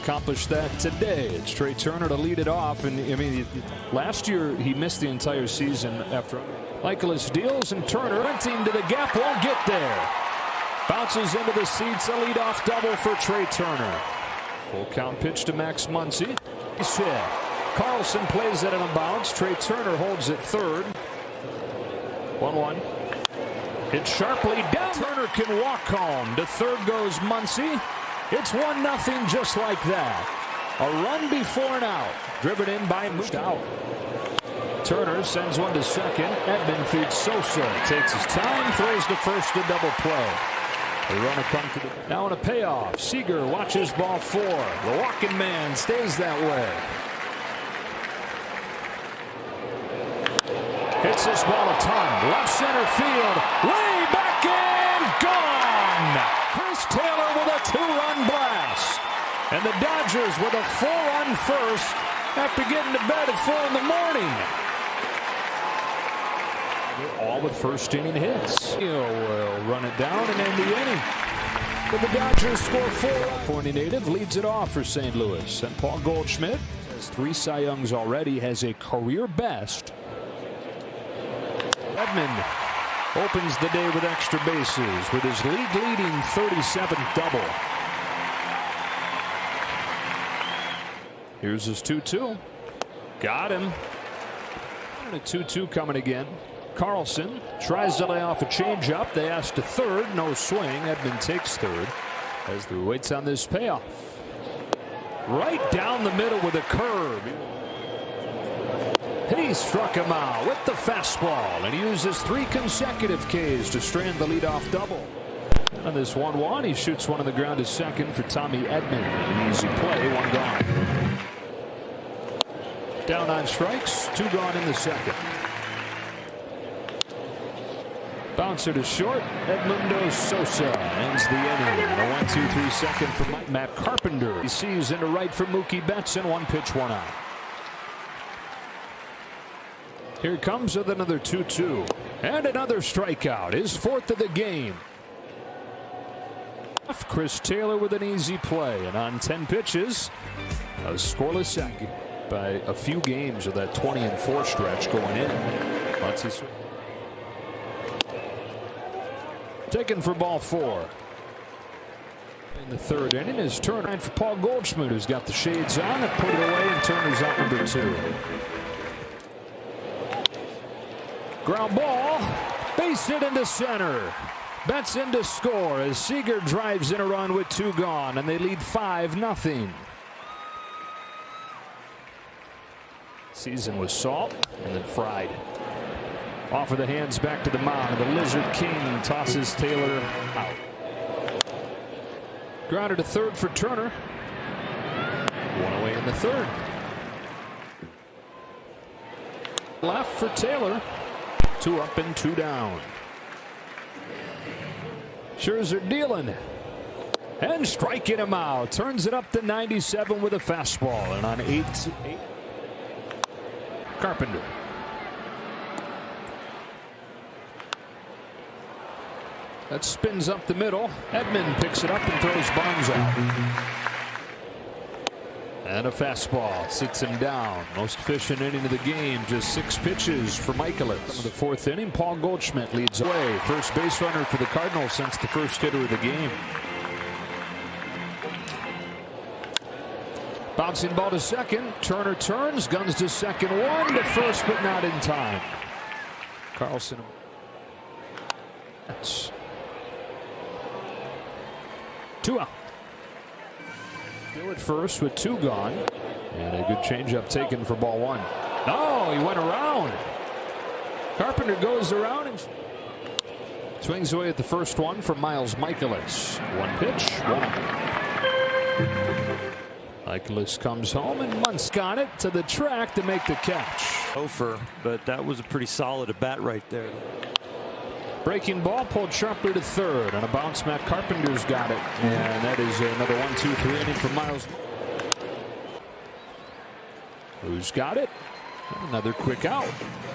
accomplish that today. It's Trey Turner to lead it off. And I mean, last year he missed the entire season after. Michaelis deals, and Turner sprinting to the gap, won't get there. Bounces into the seats, a leadoff double for Trey Turner. Full count pitch to Max Muncy. He's hit. Carlson plays it on a bounce. Trey Turner holds it third. 1-1. Hit sharply down. Turner can walk home. To third goes Muncy. It's 1-0 just like that. A run before and out. Driven in by moved out. Turner sends one to second. Edman feeds Sosa. Takes his time. Throws to first to double play. The runner comes to the. Now in a payoff. Seager watches ball 4. The walking man stays that way. Hits this ball a ton. Left center field. Way back in. Gone. Chris Taylor with a 2-run blast. And the Dodgers with a 4-run first after getting to bed at 4 in the morning. All with first inning hits. Will run it down and end the inning. But the Dodgers score 4. California native leads it off for St. Louis. And Paul Goldschmidt has 3 Cy Youngs already. Has a career best. Edman opens the day with extra bases with his league-leading 37th double. Here's his 2-2. Got him. And a 2-2 coming again. Carlson tries to lay off a changeup. They ask to third. No swing. Edman takes third as the waits on this payoff. Right down the middle with a curve. He struck him out with the fastball, and he uses 3 consecutive Ks to strand the leadoff double. On this 1-1, he shoots one on the ground to second for Tommy Edman. An easy play, 1 gone. Down on strikes, 2 gone in the second. Bouncer to short. Edmundo Sosa ends the inning. A 1-2-3 second for Matt Carpenter. He sees into right for Mookie Betts, and 1 pitch, 1 out. Here comes with another 2-2 and another strikeout. His 4th of the game. Chris Taylor with an easy play, and on 10 pitches, a scoreless second by a few games of that 20-4 stretch going in. Taken for ball 4. In the 3rd inning is Turner for Paul Goldschmidt, who's got the shades on and put it away, and Turner's out number 2. Ground ball, base hit into center. Betts in to score as Seager drives in a run with 2 gone, and they lead 5-0. Season was salt and then fried. Off of the hands back to the mound, and the Lizard King tosses Taylor out. Grounded to third for Turner. 1 away in the 3rd. Left for Taylor. 2 up and 2 down. Scherzer dealing and striking him out. Turns it up to 97 with a fastball, and on 8. Carpenter. That spins up the middle. Edman picks it up and throws Barnes out. And a fastball sits him down. Most efficient inning of the game. Just 6 pitches for Michaelis. The 4th inning, Paul Goldschmidt leads away. First base runner for the Cardinals since the first hitter of the game. Bouncing ball to second. Turner turns, guns to second, 1 to first, but not in time. Carlson. That's 2 out. Still at first with 2 gone. And a good changeup taken for ball 1. No, he went around. Carpenter goes around and swings away at the first one for Miles Michaelis. 1 pitch, 1 out. Michaelis comes home, and Muntz got it to the track to make the catch. But that was a pretty solid at bat right there. Breaking ball pulled sharply to third. On a bounce, Matt Carpenter's got it. And that is another 1-2-3 inning for Miles. Who's got it? Another quick out.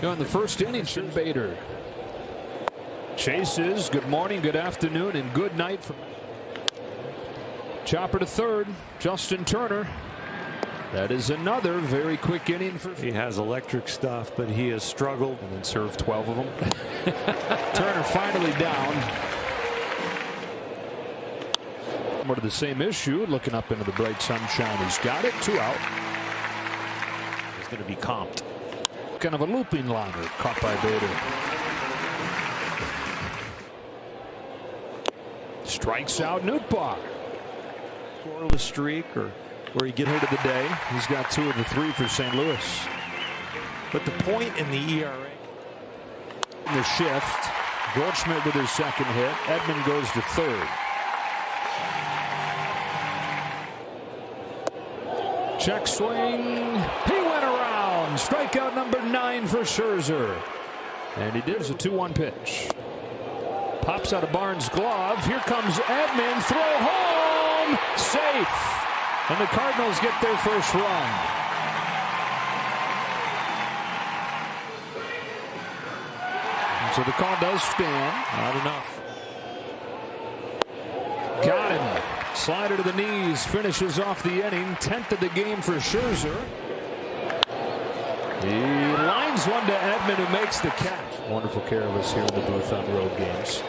In the first inning, Bader chases. Good morning, good afternoon, and good night. Chopper to third. Justin Turner. That is another very quick inning for. He has electric stuff, but he has struggled. And then served 12 of them. Turner finally down. More to the same issue. Looking up into the bright sunshine. He's got it. 2 out. He's going to be comped. Kind of a looping liner caught by Bader. Strikes out Nootbaar. Scoreless streak or where he gets hit of the day. He's got 2 of the 3 for St. Louis. But the point in the ERA. In the shift. Goldschmidt with his second hit. Edman goes to third. Check swing. He went around. Strikeout number 9 for Scherzer. And he did a 2-1 pitch. Pops out of Barnes' glove. Here comes Edman. Throw home. Safe. And the Cardinals get their first run. And so the call does stand. Not enough. Got him. Slider to the knees. Finishes off the inning. 10th of the game for Scherzer. He lines one to Edman, who makes the catch. Wonderful care of us here in the booth on road games.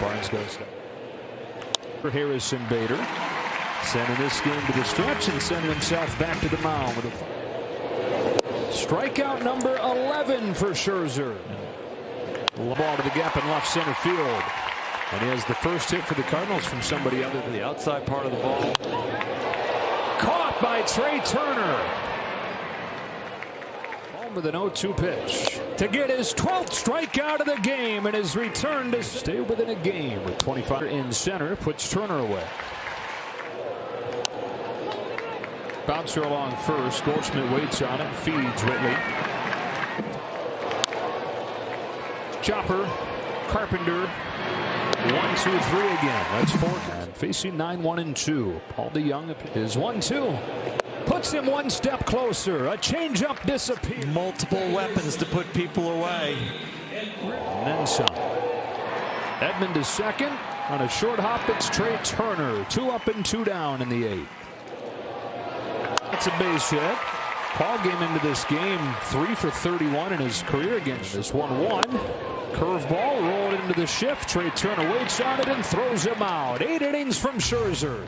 Barnes goes down. For Harrison Bader. Sending this game to the stretch and sending himself back to the mound with a strikeout number 11 for Scherzer. Ball to the gap in left center field. And he has the first hit for the Cardinals from somebody other than the outside part of the ball. Caught by Trey Turner. Home with an 0-2 pitch to get his 12th strikeout of the game and his return to stay within a game with 25 in center. Puts Turner away. Bouncer along first. Goldschmidt waits on it. Feeds Whitley. Chopper. Carpenter. 1-2-3 again. That's 4. And facing 9-1-2. Paul DeYoung is 1-2. Puts him one step closer. A changeup disappears. Multiple weapons to put people away. And then some. Edman to second. On a short hop, it's Trey Turner. 2 up and 2 down in the 8th. That's a base hit. Paul came into this game 3 for 31 in his career against this 1-1. Curveball rolled into the shift. Trey Turner waits on it and throws him out. 8 innings from Scherzer.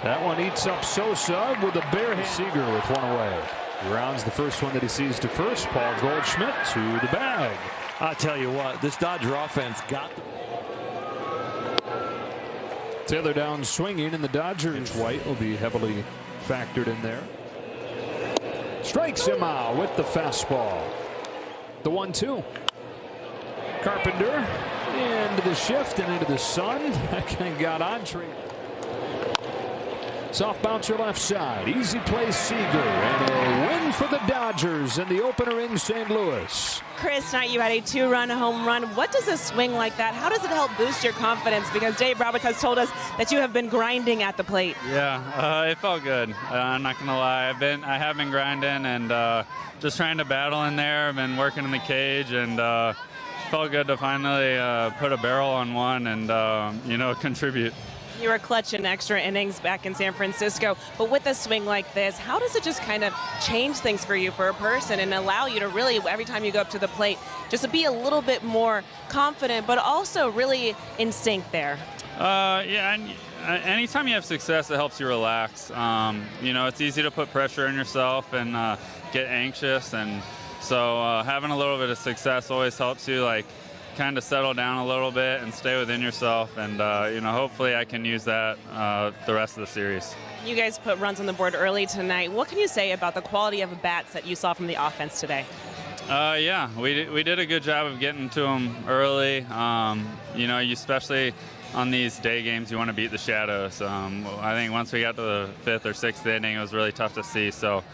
That one eats up Sosa with a bare hand. Seager with 1 away. He rounds the first one that he sees to first. Paul Goldschmidt to the bag. I tell you what, this Dodger offense got the Taylor down swinging, and the Dodgers. White will be heavily factored in there. Strikes him out with the fastball. The 1-2. Carpenter into the shift and into the sun. That kind of got on Trey. Soft bouncer left side. Easy play Seager. And a win for the Dodgers in the opener in St. Louis. Chris, tonight you had a 2-run home run. What does a swing like that, how does it help boost your confidence? Because Dave Roberts has told us that you have been grinding at the plate. Yeah, it felt good. I'm not going to lie. I have been grinding and just trying to battle in there. I've been working in the cage and felt good to finally put a barrel on one and, contribute. You were clutch in extra innings back in San Francisco, but with a swing like this, how does it just kind of change things for you for a person and allow you to really, every time you go up to the plate, just to be a little bit more confident, but also really in sync there? Anytime you have success, it helps you relax. It's easy to put pressure on yourself and get anxious, and so having a little bit of success always helps you, kind of settle down a little bit and stay within yourself, and hopefully I can use that the rest of the series. You guys put runs on the board early tonight. What can you say about the quality of bats that you saw from the offense today? We did a good job of getting to them early. Especially on these day games, you want to beat the shadows. I think once we got to the 5th or 6th inning, it was really tough to see. So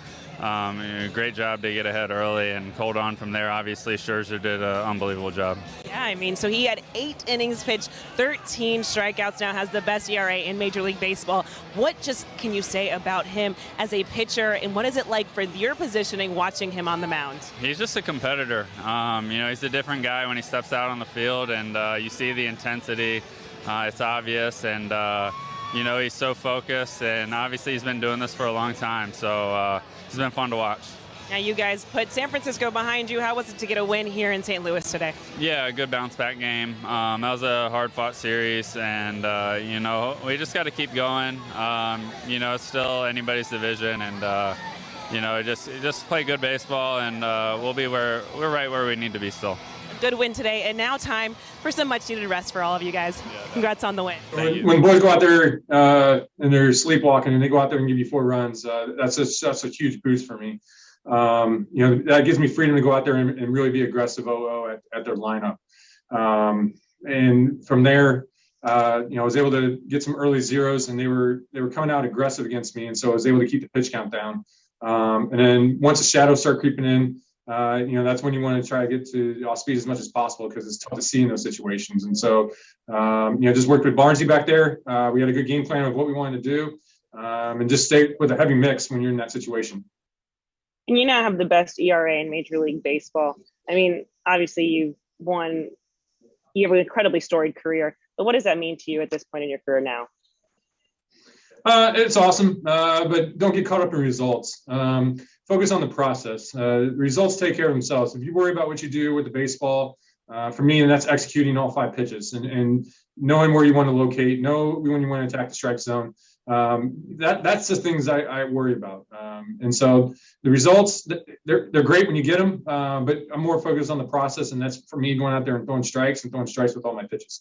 great job to get ahead early and hold on from there. Obviously, Scherzer did an unbelievable job. Yeah, so he had 8 innings pitched, 13 strikeouts, now has the best ERA in Major League Baseball. What just can you say about him as a pitcher, and what is it like for your positioning watching him on the mound? He's just a competitor. He's a different guy when he steps out on the field, and you see the intensity. It's obvious, and you know, he's so focused, and obviously he's been doing this for a long time, so it's been fun to watch. Now you guys put San Francisco behind you. How was it to get a win here in St. Louis today? Yeah, a good bounce-back game. That was a hard-fought series, and you know, we just got to keep going. You know, it's still anybody's division, and you know, just play good baseball, and we're right where we need to be still. Good win today, and now time for some much-needed rest for all of you guys. Congrats on the win. When boys go out there and they're sleepwalking and they go out there and give you 4 runs, that's a huge boost for me. You know, that gives me freedom to go out there and really be aggressive at their lineup. And from there, you know, I was able to get some early zeros, and they were coming out aggressive against me, and so I was able to keep the pitch count down. And then once the shadows start creeping in, you know, that's when you want to try to get to off speed as much as possible, because it's tough to see in those situations. And so, you know, just worked with Barnesy back there. We had a good game plan of what we wanted to do, and just stay with a heavy mix when you're in that situation. And you now have the best ERA in Major League Baseball. I mean, obviously you have an incredibly storied career, but what does that mean to you at this point in your career now? It's awesome, but don't get caught up in results. Focus on the process. Results take care of themselves. If you worry about what you do with the baseball, for me, and that's executing all 5 pitches and knowing where you want to locate, know when you want to attack the strike zone. That's the things I worry about. And so the results, they're great when you get them, but I'm more focused on the process, and that's for me going out there and throwing strikes with all my pitches.